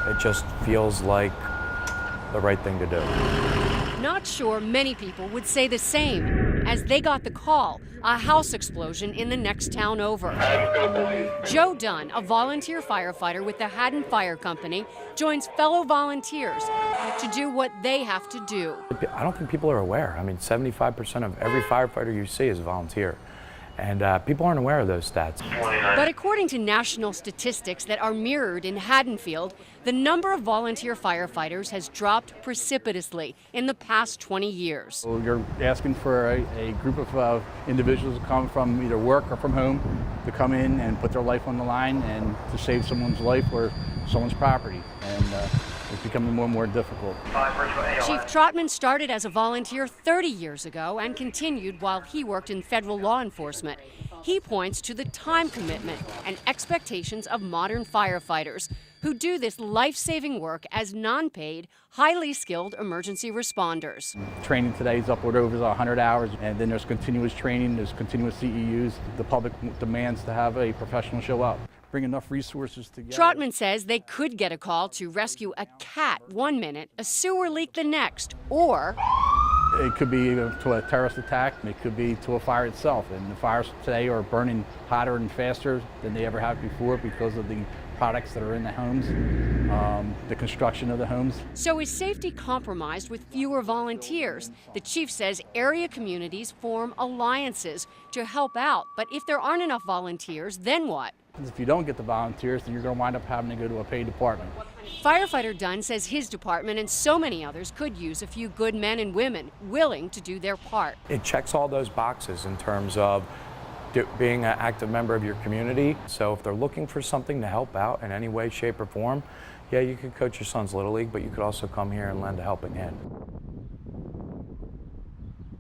It just feels like the right thing to do. Not sure many people would say the same as they got the call, a house explosion in the next town over. Joe Dunn, a volunteer firefighter with the Haddon Fire Company, joins fellow volunteers to do what they have to do. I don't think people are aware. I mean, 75% of every firefighter you see is a volunteer. And people aren't aware of those stats. But according to national statistics that are mirrored in Haddonfield, the number of volunteer firefighters has dropped precipitously in the past 20 years. So you're asking for a group of individuals to come from either work or from home to come in and put their life on the line and to save someone's life or someone's property. And it's becoming more and more difficult. Chief Trotman started as a volunteer 30 years ago and continued while he worked in federal law enforcement. He points to the time commitment and expectations of modern firefighters who do this life-saving work as non-paid, highly skilled emergency responders. Training today is upward over 100 hours, and then there's continuous training, there's continuous CEUs. The public demands to have a professional show up. Bring enough resources together. Trotman says they could get a call to rescue a cat one minute, a sewer leak the next, or it could be to a terrorist attack, it could be to a fire itself. And the fires today are burning hotter and faster than they ever have before because of the products that are in the homes, the construction of the homes. So is safety compromised with fewer volunteers? The chief says area communities form alliances to help out, but if there aren't enough volunteers, then what? If you don't get the volunteers, then you're going to wind up having to go to a paid department. Firefighter Dunn says his department and so many others could use a few good men and women willing to do their part. It checks all those boxes in terms of being an active member of your community. So if they're looking for something to help out in any way, shape, or form, yeah, you could coach your son's Little League, but you could also come here and lend a helping hand.